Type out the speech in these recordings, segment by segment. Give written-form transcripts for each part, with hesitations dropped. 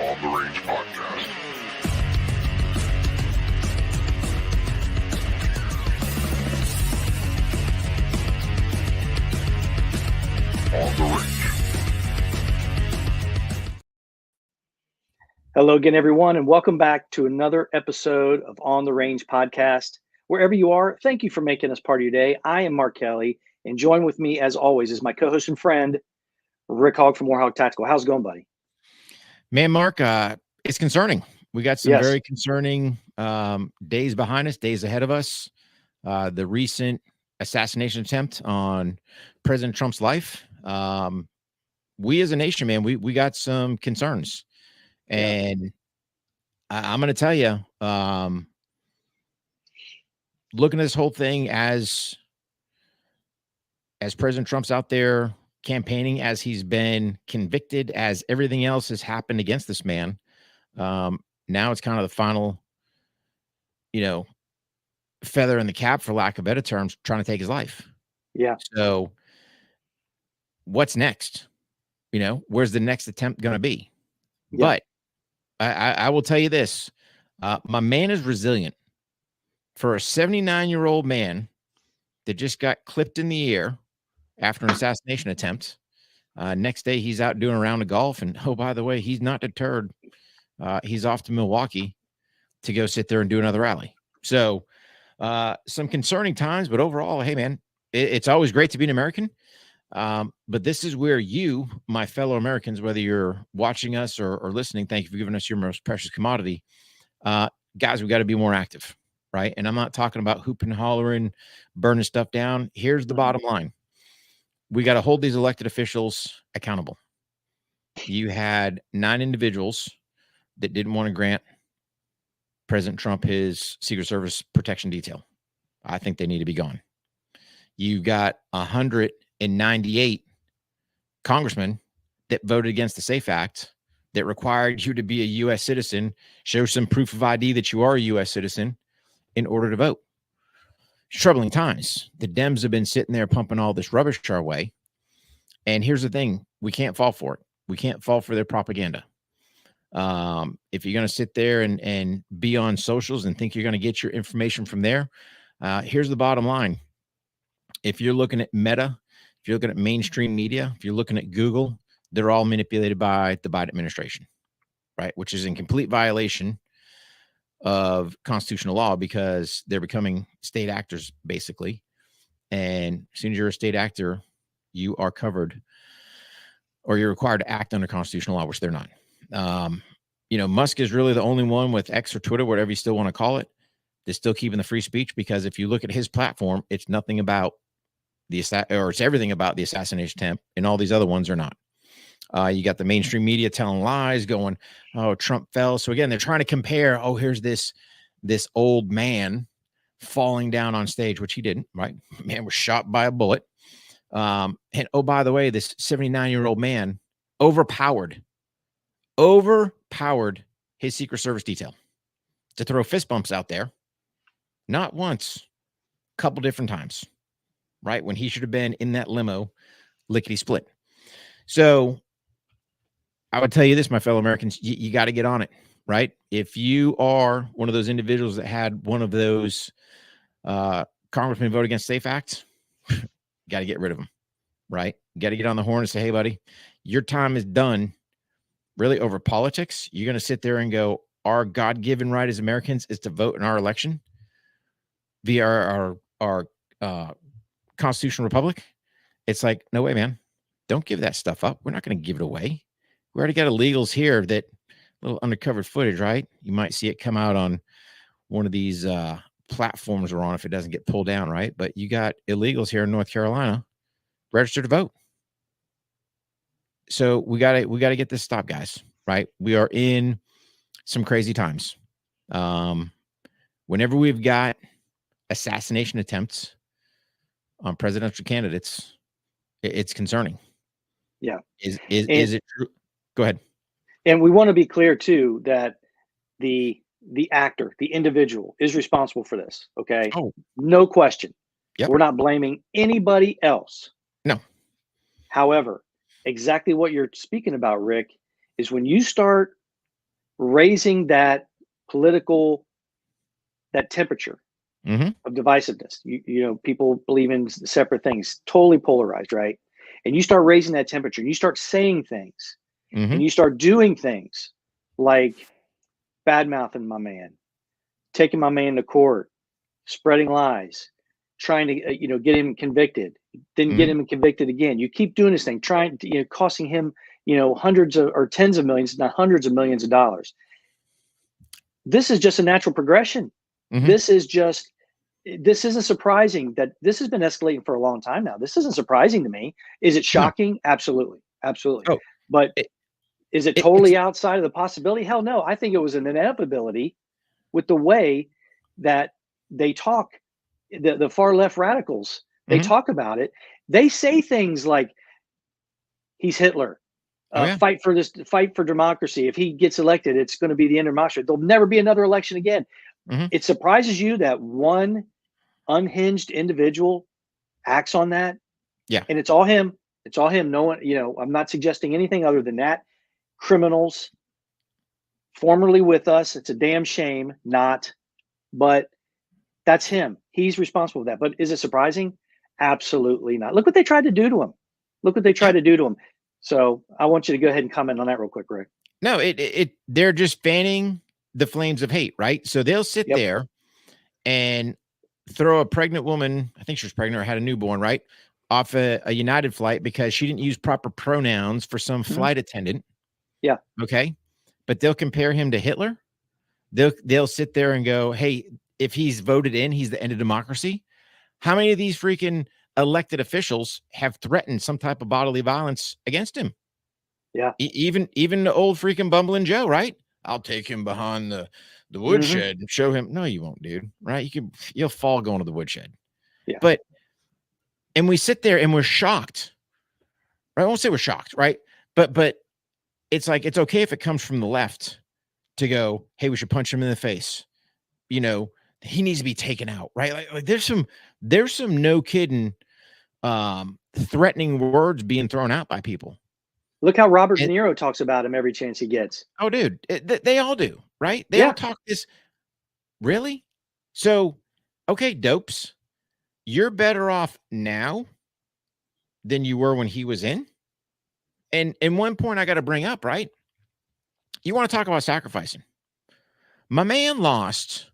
On the Range podcast. On the Range. Hello again, everyone, and welcome back to another episode of On the Range podcast. Wherever you are, thank you for making us part of your day. I am Mark Kelley, and join with me, as always, is my co-host and friend, Rick Hogg from Hogg Tactical. How's it going, buddy? Man, Mark, it's concerning. We got some Yes. very concerning days behind us, days ahead of us. The recent assassination attempt on President Trump's life. We as a nation, man, we got some concerns. And I'm going to tell you, looking at this whole thing as President Trump's out there campaigning, as he's been convicted, as everything else has happened against this man, now it's kind of the final, feather in the cap, for lack of better terms, trying to take his life. Yeah. So what's next? Where's the next attempt going to be? Yeah. But I will tell you this, my man is resilient. For a 79-year-old man that just got clipped in the ear after an assassination attempt, next day he's out doing a round of golf, and oh, by the way, he's not deterred. He's off to Milwaukee to go sit there and do another rally. So some concerning times, but overall, hey man, it's always great to be an American. But this is where you, my fellow Americans, whether you're watching us or listening, thank you for giving us your most precious commodity. Guys, we got to be more active, right? And I'm not talking about hooping and hollering, burning stuff down. Here's the bottom line. We got to hold these elected officials accountable. You had 9 individuals that didn't want to grant President Trump his Secret Service protection detail. I think they need to be gone. You got 198 congressmen that voted against the SAFE Act that required you to be a U.S. citizen, show some proof of ID that you are a U.S. citizen in order to vote. Troubling times. The Dems have been sitting there pumping all this rubbish our way. And here's the thing. We can't fall for it. We can't fall for their propaganda. If you're going to sit there and be on socials and think you're going to get your information from there, here's the bottom line. If you're looking at Meta, if you're looking at mainstream media, if you're looking at Google, they're all manipulated by the Biden administration, right? Which is in complete violation of constitutional law, because they're becoming state actors, basically. And as soon as you're a state actor, you are covered, or you're required to act under constitutional law, which they're not. Musk is really the only one with X or Twitter, whatever you still want to call it, that's still keeping the free speech, because if you look at his platform, it's nothing about it's everything about the assassination attempt, and all these other ones are not. You got the mainstream media telling lies, going, oh, Trump fell. So again, they're trying to compare, oh, here's this old man falling down on stage, which he didn't, right? Man was shot by a bullet. And oh, by the way, this 79-year-old man overpowered his Secret Service detail to throw fist bumps out there. Not once, a couple different times, right? When he should have been in that limo, lickety split. So I would tell you this, my fellow Americans, you got to get on it, right? If you are one of those individuals that had one of those congressmen vote against SAFE Act, got to get rid of them, right? Got to get on the horn and say, hey, buddy, your time is done really over politics. You're going to sit there and go, our God-given right as Americans is to vote in our election via our constitutional republic. It's like, no way, man. Don't give that stuff up. We're not going to give it away. We already got illegals here, that little undercover footage, right? You might see it come out on one of these platforms we're on if it doesn't get pulled down, right? But you got illegals here in North Carolina registered to vote. So we got to get this stopped, guys, right? We are in some crazy times. Whenever we've got assassination attempts on presidential candidates, it's concerning. Yeah. Is it true? Go ahead. And we want to be clear too that the actor, the individual, is responsible for this. Okay. Oh, no question. Yep. We're not blaming anybody else. No. However, exactly what you're speaking about, Rick, is when you start raising that political, that temperature of divisiveness. You know, people believe in separate things, totally polarized, right? And you start raising that temperature, and you start saying things, and you start doing things like bad mouthing my man, taking my man to court, spreading lies, trying to get him convicted, then get him convicted again. You keep doing this thing, trying to costing him hundreds of or tens of millions, not hundreds of millions of dollars. This is just a natural progression. This isn't surprising that this has been escalating for a long time now. This isn't surprising to me. Is it shocking? Absolutely. Oh, But is it totally outside of the possibility? Hell no. I think it was an inevitability with the way that they talk, the far left radicals, they talk about it. They say things like, he's Hitler. Fight for democracy. If he gets elected, it's going to be the end of democracy. There'll never be another election again. It surprises you that one unhinged individual acts on that. Yeah. And it's all him. It's all him. No one, I'm not suggesting anything other than that. Criminals formerly with us. It's a damn shame not, but that's him. He's responsible for that. But is it surprising? Absolutely not. Look what they tried to do to him. So I want you to go ahead and comment on that real quick, Rick. No, they're just fanning the flames of hate, right? So they'll sit there and throw a pregnant woman, I think she was pregnant or had a newborn, right, off a United flight because she didn't use proper pronouns for some flight attendant. Yeah. Okay. But they'll compare him to Hitler. They'll sit there and go, hey, if he's voted in, he's the end of democracy. How many of these freaking elected officials have threatened some type of bodily violence against him? Yeah. Even the old freaking bumbling Joe, right? I'll take him behind the woodshed and show him. No, you won't, dude. Right? You'll fall going to the woodshed. Yeah. And we sit there and we're shocked. Right? I won't say we're shocked, right? But it's like, it's okay if it comes from the left to go, hey, we should punch him in the face. He needs to be taken out, right? Like there's some no kidding threatening words being thrown out by people. Look how Robert De Niro talks about him every chance he gets. Oh, dude, they all do, right? They all talk this. Really? So, okay, dopes, you're better off now than you were when he was in. And one point I got to bring up, right? You want to talk about sacrificing. My man lost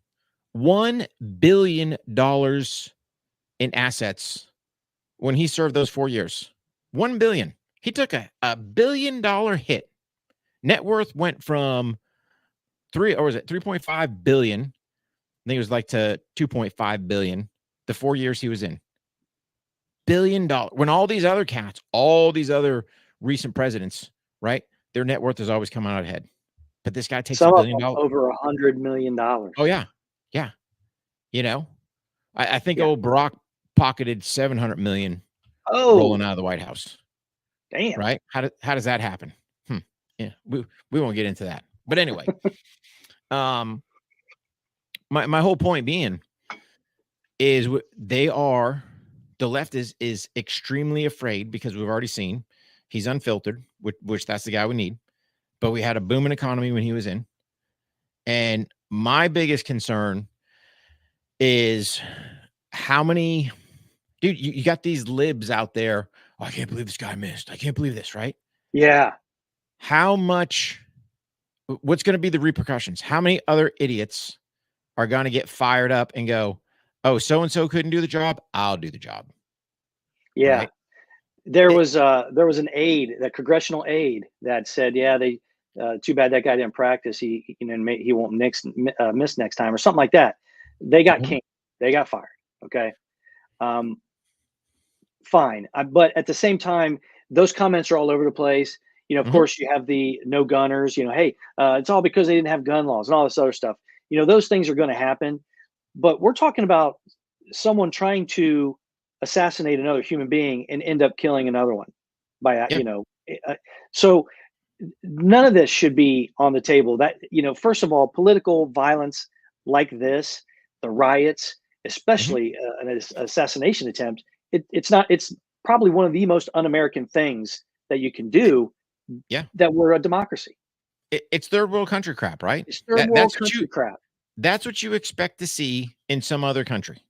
$1 billion in assets when he served those 4 years. $1 billion. He took a $1 billion hit. Net worth went from 3.5 billion. I think it was like to 2.5 billion the 4 years he was in. $1 billion. When all these other cats, all these other recent presidents, right? Their net worth has always come out ahead. But this guy takes $1 billion. Over $100 million. Oh, yeah. Yeah. I think old Barack pocketed 700 million rolling out of the White House. Damn. Right? How does that happen? Yeah, we won't get into that. But anyway, my whole point being is the left is extremely afraid because we've already seen he's unfiltered, which that's the guy we need. But we had a booming economy when he was in. And my biggest concern is how many, dude, you got these libs out there. Oh, I can't believe this guy missed. I can't believe this, right? Yeah. What's going to be the repercussions? How many other idiots are going to get fired up and go, oh, so-and-so couldn't do the job, I'll do the job. Yeah. Right? There was an aide, that congressional aide that said, yeah, they too bad that guy didn't practice. He won't miss next time or something like that. They got canned. They got fired. Okay. Fine. But at the same time, those comments are all over the place. Of course you have the no gunners, hey, it's all because they didn't have gun laws and all this other stuff. Those things are going to happen, but we're talking about someone trying to assassinate another human being and end up killing another one by, so none of this should be on the table. That, first of all, political violence like this, the riots, especially an assassination attempt, it's probably one of the most un-American things that you can do. Yeah. That we're a democracy. It's third world country crap, right? It's third world That's what country crap. that's what you expect to see in some other country.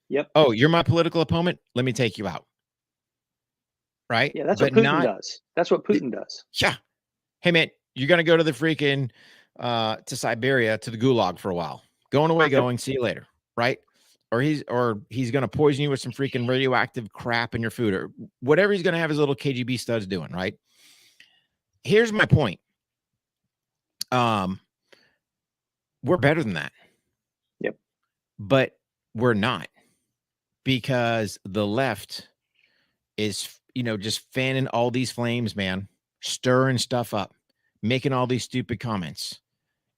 Yep. Oh, you're my political opponent. Let me take you out. Right. Yeah, that's what But Putin not, does. That's what Putin does. yeah. Hey, man, you're going to go to the freaking, to Siberia, to the gulag for a while. Going away, going, see you later. Right. Or he's going to poison you with some freaking radioactive crap in your food or whatever he's going to have his little KGB studs doing. Right. Here's my point. We're better than that. Yep. But we're not, because the left is, just fanning all these flames, man, stirring stuff up, making all these stupid comments.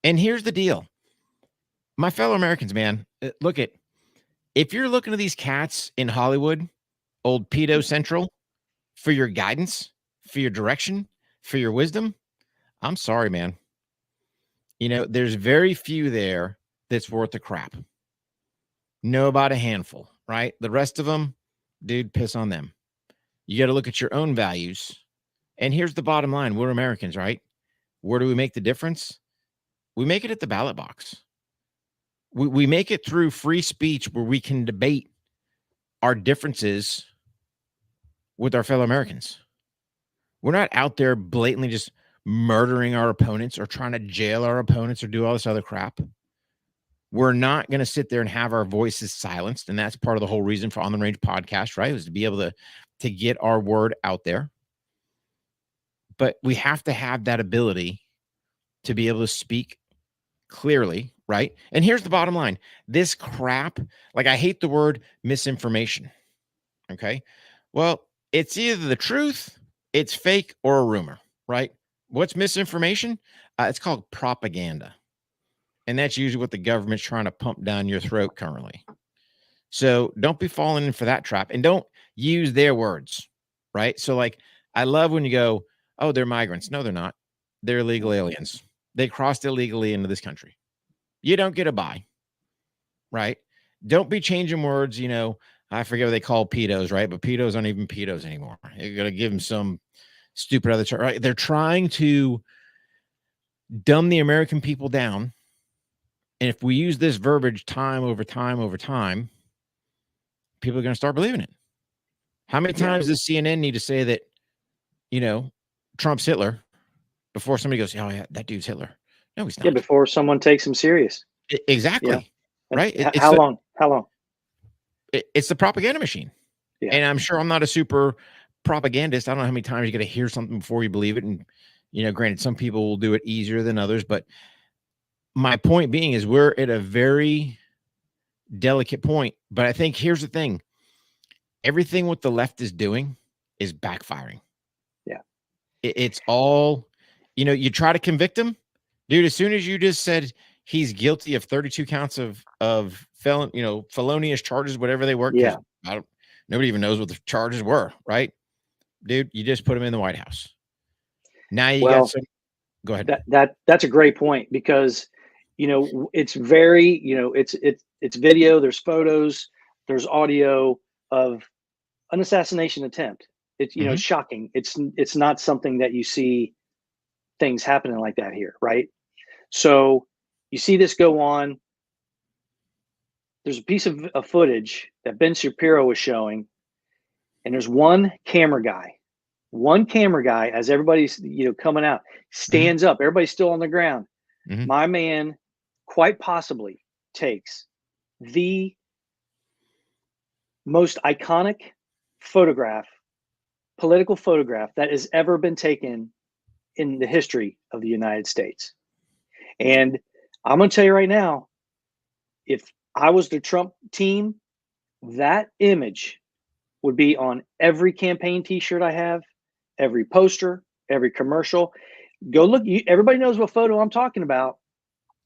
And here's the deal. My fellow Americans, man, look at, if you're looking at these cats in Hollywood, old pedo central, for your guidance, for your direction, for your wisdom, I'm sorry, man. There's very few there that's worth the crap. Know about a handful, right? The rest of them, dude, piss on them. You got to look at your own values. And here's the bottom line. We're Americans, right? Where do we make the difference? We make it at the ballot box. We make it through free speech where we can debate our differences with our fellow Americans. We're not out there blatantly just murdering our opponents or trying to jail our opponents or do all this other crap. We're not going to sit there and have our voices silenced. And that's part of the whole reason for On the Range podcast, right? Was to be able to get our word out there. But we have to have that ability to be able to speak clearly, right? And here's the bottom line. This crap, like, I hate the word misinformation. Okay. Well, it's either the truth, it's fake, or a rumor, right? What's misinformation? It's called propaganda. And that's usually what the government's trying to pump down your throat currently. So don't be falling in for that trap, and don't use their words, right? So, like, I love when you go, oh, they're migrants. No, they're not. They're illegal aliens. They crossed illegally into this country. You don't get a buy, right? Don't be changing words. I forget what they call pedos, right? But pedos aren't even pedos anymore. You're going to give them some stupid other term, right? They're trying to dumb the American people down. And if we use this verbiage time over time over time, people are going to start believing it. How many times does CNN need to say that, Trump's Hitler before somebody goes, oh, yeah, that dude's Hitler? No, he's not. Yeah, before someone takes him serious. Exactly. Yeah. Right? How long? It's the propaganda machine. Yeah. And I'm sure I'm not a super propagandist. I don't know how many times you got to hear something before you believe it. And, granted, some people will do it easier than others. But my point being is we're at a very delicate point. But I think here's the thing. Everything what the left is doing is backfiring. Yeah. It's all, you try to convict him. Dude, as soon as you just said he's guilty of 32 counts of felonious charges, whatever they were. Yeah. Nobody even knows what the charges were, right? Dude, you just put him in the White House. Now you got some. Go ahead. That's a great point, because, it's very, it's video, there's photos, there's audio of an assassination attempt. It's, it's shocking. It's not something that you see things happening like that here, right? So you see this go on. There's a piece of footage that Ben Shapiro was showing, and there's one camera guy as everybody's coming out, stands up. Everybody's still on the ground. My man quite possibly takes the most iconic political photograph that has ever been taken in the history of the United States. And I'm going to tell you right now, if I was the Trump team, that image would be on every campaign t-shirt I have, every poster, every commercial. Go look. Everybody knows what photo I'm talking about.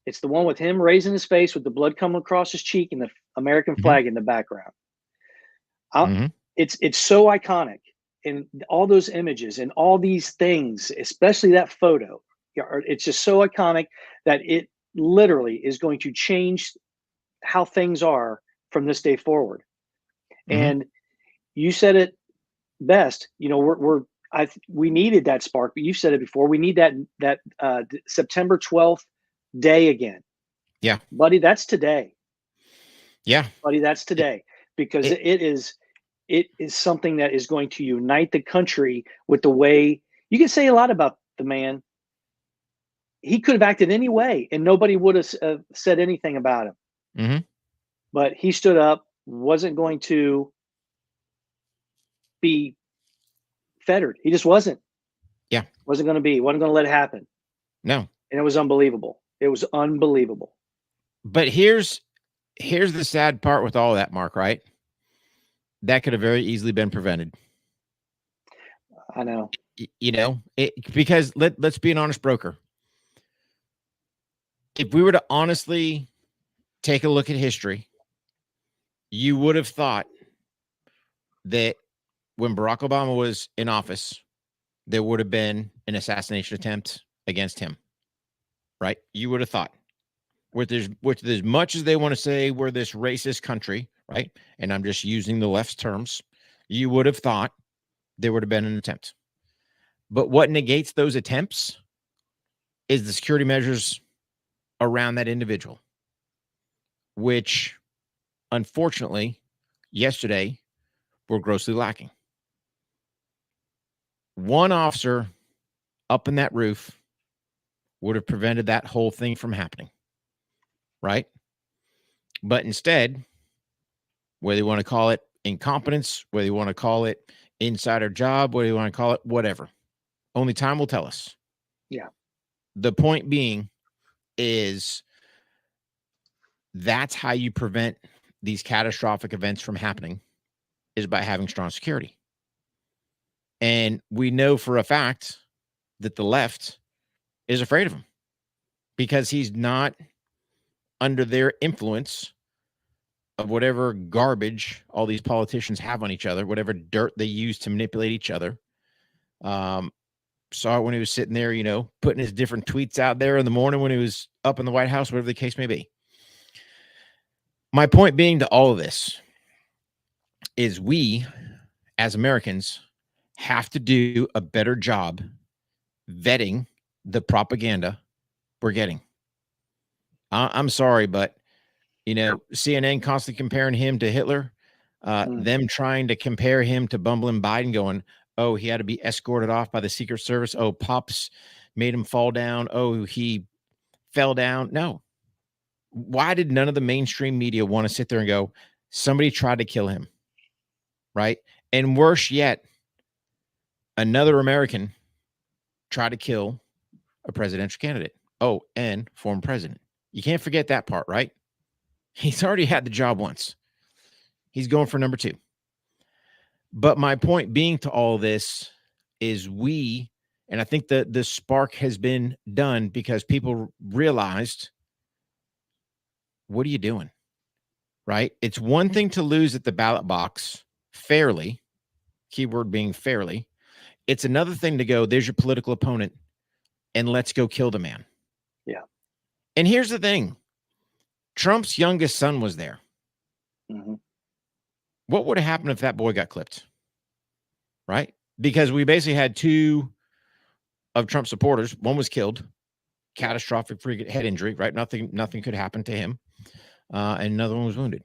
It's the one with him raising his face with the blood coming across his cheek and the American flag in the background. It's so iconic, and all those images and all these things, especially that photo, it's just so iconic that it literally is going to change how things are from this day forward. And you said it best. We're we needed that spark, but you've said it before. We need that September 12th day again. Yeah. Buddy, that's today. Yeah. Buddy, that's today. Because it is something that is going to unite the country with the way you can say a lot about the man. He could have acted any way and nobody would have said anything about him. Mm-hmm. But he stood up, wasn't going to be fettered. He just wasn't. Yeah. Wasn't going to let it happen. No. And it was unbelievable. It was unbelievable. But here's the sad part with all that, Mark, right? That could have very easily been prevented. I know. Because let's be an honest broker. If we were to honestly take a look at history, you would have thought that when Barack Obama was in office, there would have been an assassination attempt against him, right? You would have thought. With as much as they want to say we're this racist country, right? And I'm just using the left's terms, you would have thought there would have been an attempt. But what negates those attempts is the security measures around that individual, which unfortunately yesterday were grossly lacking. One officer up in that roof would have prevented that whole thing from happening, right? But instead, whether you want to call it incompetence, whether you want to call it insider job, whether you want to call it whatever, only time will tell us. Yeah. The point being is that's how you prevent these catastrophic events from happening, is by having strong security. And we know for a fact that the left is afraid of him because he's not under their influence of whatever garbage all these politicians have on each other, whatever dirt they use to manipulate each other. Saw it when he was sitting there, putting his different tweets out there in the morning when he was up in the White House, whatever the case may be. My point being to all of this is we, as Americans, have to do a better job vetting the propaganda we're getting. I'm sorry, but CNN constantly comparing him to Hitler, them trying to compare him to bumbling Biden, going, oh, he had to be escorted off by the Secret Service. Oh, Pops made him fall down. Oh, he fell down. No. Why did none of the mainstream media want to sit there and go, somebody tried to kill him? Right. And worse yet, another American tried to kill a presidential candidate. Oh, and former president. You can't forget that part, right? He's already had the job once. He's going for number 2. But my point being to all this is and I think the spark has been done because people realized, what are you doing? Right? It's one thing to lose at the ballot box fairly, keyword being fairly. It's another thing to go, there's your political opponent, and let's go kill the man. Yeah. And here's the thing. Trump's youngest son was there. Mm-hmm. What would have happened if that boy got clipped? Right? Because we basically had 2 of Trump's supporters. One was killed, catastrophic head injury, right? Nothing could happen to him. And another one was wounded.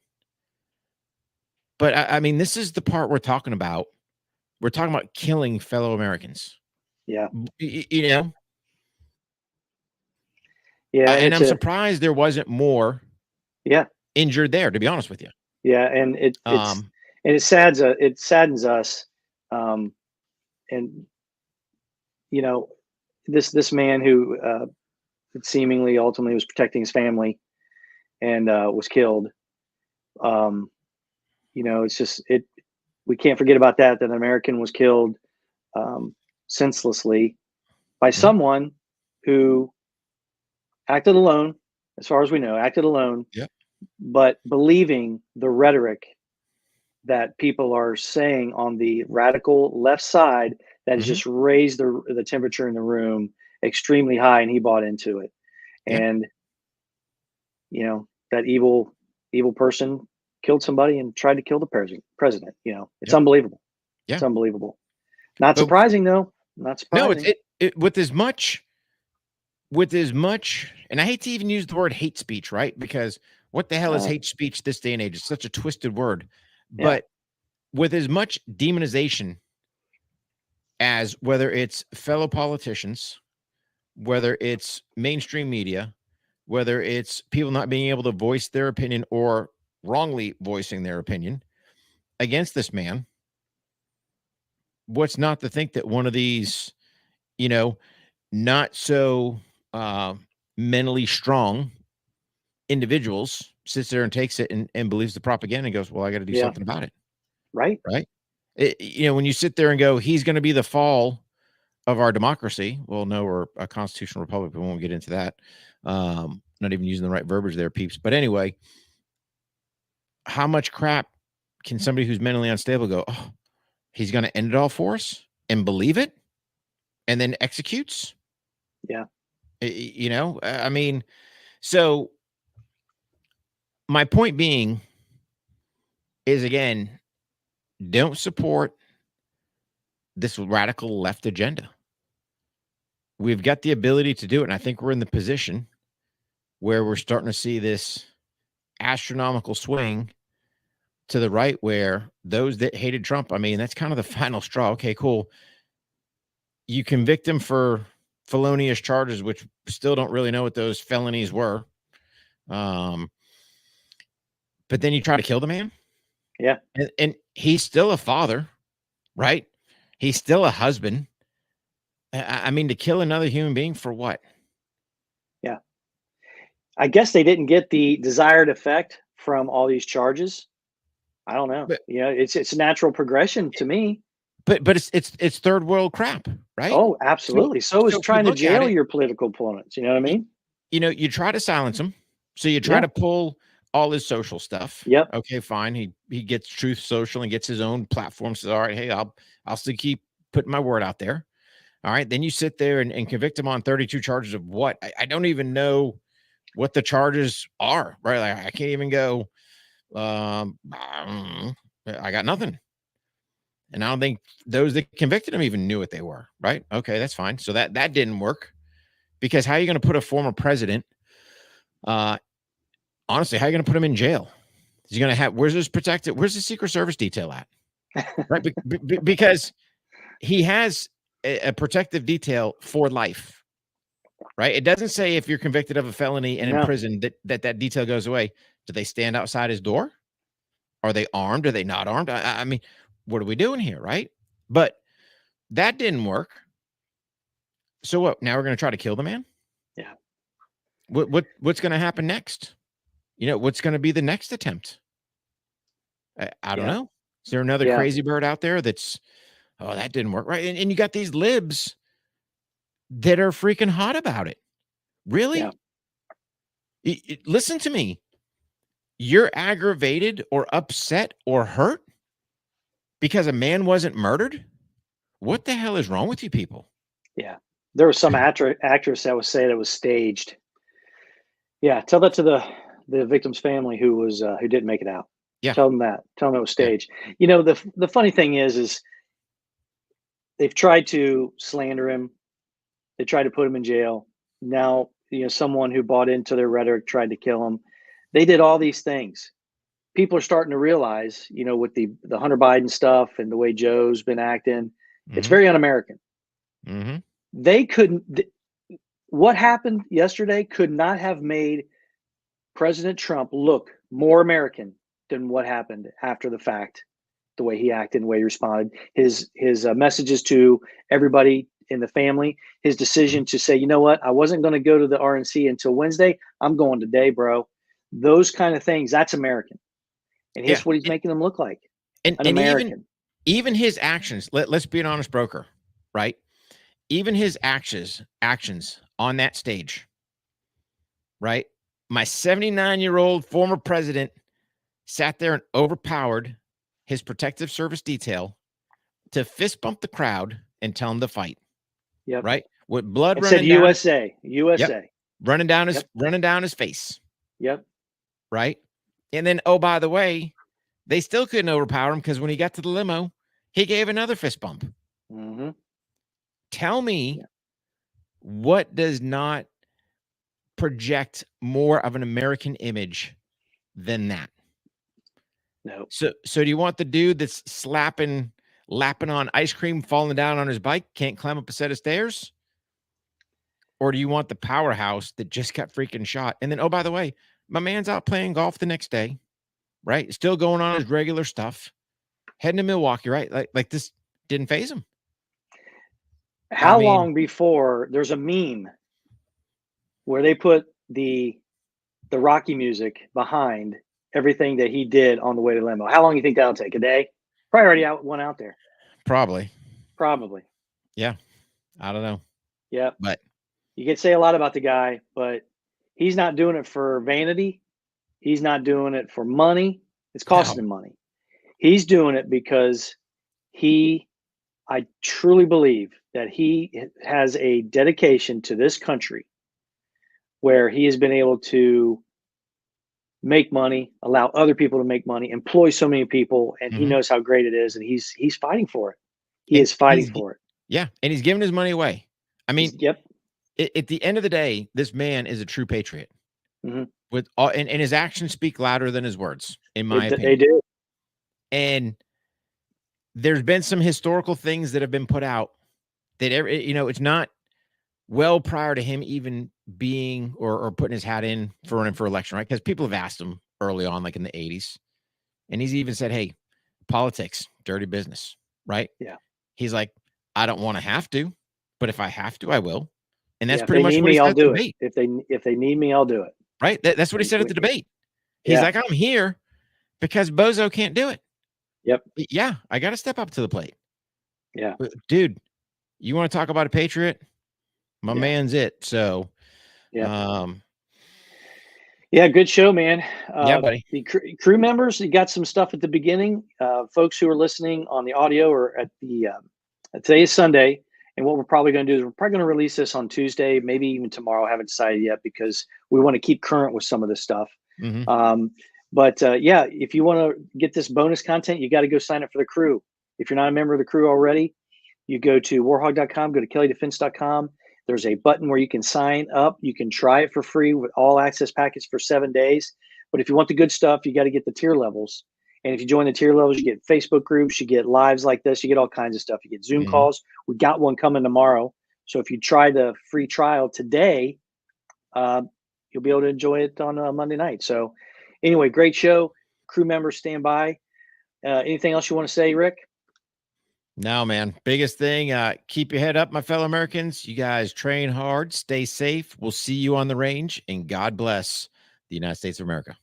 But I mean, this is the part we're talking about. We're talking about killing fellow Americans. Yeah. Yeah. And I'm surprised there wasn't more injured there, to be honest with you. Yeah. And it saddens us. And this man who seemingly ultimately was protecting his family and was killed. It's just we can't forget about that an American was killed senselessly by someone who acted alone, as far as we know, but believing the rhetoric that people are saying on the radical left side that has just raised the temperature in the room extremely high, and he bought into it. And that evil person killed somebody and tried to kill the president. It's unbelievable. Yeah. It's unbelievable. Not But surprising, though. Not no, surprising. it with as much, and I hate to even use the word hate speech, right? Because what the hell is hate speech this day and age? It's such a twisted word. Yeah. But with as much demonization as whether it's fellow politicians, whether it's mainstream media, whether it's people not being able to voice their opinion or wrongly voicing their opinion against this man, what's not to think that one of these, not so mentally strong individuals sits there and takes it and believes the propaganda and goes, well, I got to do Yeah. something about it. Right. Right. When you sit there and go, he's going to be the fall of our democracy. Well, no, we're a constitutional republic. We won't get into that. Not even using the right verbiage there, peeps. But anyway, how much crap can somebody who's mentally unstable go, oh, he's going to end it all for us and believe it and then executes? Yeah. I mean, so my point being is, again, don't support this radical left agenda. We've got the ability to do it. And I think we're in the position where we're starting to see this astronomical swing to the right, where those that hated Trump, I mean, that's kind of the final straw. Okay, cool. You convict him for felonious charges, which still don't really know what those felonies were. But then you try to kill the man. Yeah. And he's still a father, right? He's still a husband. I mean, to kill another human being for what? Yeah. I guess they didn't get the desired effect from all these charges. I don't know. But, it's a natural progression to me. But it's third world crap, right? Oh, absolutely. So is trying to jail your political opponents. You know what I mean? You try to silence him. So you try to pull all his social stuff. Yep. Okay, fine. He gets Truth Social and gets his own platform. Says, all right, hey, I'll still keep putting my word out there. All right. Then you sit there and convict him on 32 charges of what? I don't even know what the charges are, right? Like, I can't even go, I got nothing. And I don't think those that convicted him even knew what they were, right? Okay, that's fine. So that didn't work, because how are you going to put a former president, honestly, how are you going to put him in jail? Is he going to have, where's the Secret Service detail at? Right? Because he has a protective detail for life, right? It doesn't say if you're convicted of a felony and in prison that detail goes away. Do they stand outside his door? Are they armed? Are they not armed? I mean, what are we doing here, right? But that didn't work. So what? Now we're going to try to kill the man? Yeah. What's going to happen next? What's going to be the next attempt? I don't know. Is there another crazy bird out there that's, oh, that didn't work, right? And you got these libs that are freaking hot about it. Really? Yeah. Listen to me. You're aggravated or upset or hurt because a man wasn't murdered? What the hell is wrong with you people? Yeah. There was some actress that was saying it was staged. Yeah. Tell that to the victim's family who didn't make it out. Yeah. Tell them it was staged. Yeah. The funny thing is they've tried to slander him. They tried to put him in jail. Now, someone who bought into their rhetoric tried to kill him. They did all these things. People are starting to realize, with the Hunter Biden stuff and the way Joe's been acting, it's very un-American. Mm-hmm. They couldn't. What happened yesterday could not have made President Trump look more American than what happened after the fact. The way he acted, the way he responded, his messages to everybody in the family, his decision to say, you know what, I wasn't going to go to the RNC until Wednesday. I'm going today, bro. Those kind of things, that's American. And here's what he's making them look like. An American. Even his actions, let's be an honest broker, right? Even his actions on that stage, right? My 79-year-old former president sat there and overpowered his protective service detail to fist bump the crowd and tell him to fight. Yep. Right? With blood it running said down USA. Yep. Running down his face. Yep. Right? And then, oh, by the way, they still couldn't overpower him because when he got to the limo, he gave another fist bump. Mm-hmm. Tell me what does not project more of an American image than that? No. So do you want the dude that's lapping on ice cream, falling down on his bike, can't climb up a set of stairs? Or do you want the powerhouse that just got freaking shot? And then, oh, by the way, my man's out playing golf the next day, right? Still going on his regular stuff, heading to Milwaukee, right? Like this didn't phase him. How long before there's a meme where they put the Rocky music behind everything that he did on the way to limo? How long do you think that'll take? A day? Probably already went out there. Probably. Yeah. I don't know. Yeah. But you can say a lot about the guy, but he's not doing it for vanity. He's not doing it for money. It's costing him money. He's doing it because I truly believe that he has a dedication to this country where he has been able to make money, allow other people to make money, employ so many people, and he knows how great it is, and he's fighting for it. He is fighting for it. Yeah, and he's giving his money away. I mean, yep. At the end of the day, this man is a true patriot. Mm-hmm. With all, and his actions speak louder than his words, in my opinion. They do. And there's been some historical things that have been put out that it's not well prior to him even being or putting his hat in for running for election, right? Because people have asked him early on, like in the 80s, and he's even said, "Hey, politics, dirty business," right? Yeah. He's like, "I don't want to have to, but if I have to, I will." And that's if pretty they much need what me, he said I'll at the do debate. it. If they need me, I'll do it. Right? That's what he said at the debate. He's like, "I'm here because Bozo can't do it." Yep. Yeah, I got to step up to the plate. Yeah. Dude, you want to talk about a patriot? My man's it. So, yeah, good show, man. Yeah, buddy. The crew members, you got some stuff at the beginning. Folks who are listening on the audio or at the today is Sunday, and what we're probably going to do is we're probably going to release this on Tuesday, maybe even tomorrow. I haven't decided yet because we want to keep current with some of this stuff. But if you want to get this bonus content, you got to go sign up for the crew. If you're not a member of the crew already, you go to warhog.com, go to kelleydefense.com. There's a button where you can sign up. You can try it for free with all access packets for 7 days. But if you want the good stuff, you got to get the tier levels. And if you join the tier levels, you get Facebook groups, you get lives like this, you get all kinds of stuff. You get Zoom calls. We got one coming tomorrow. So if you try the free trial today, you'll be able to enjoy it on a Monday night. So anyway, great show. Crew members stand by. Anything else you want to say, Rick? No, man. Biggest thing, keep your head up, my fellow Americans. You guys train hard, stay safe. We'll see you on the range, and God bless the United States of America.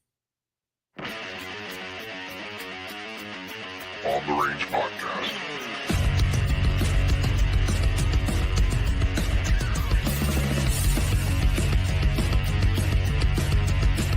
On the Range Podcast.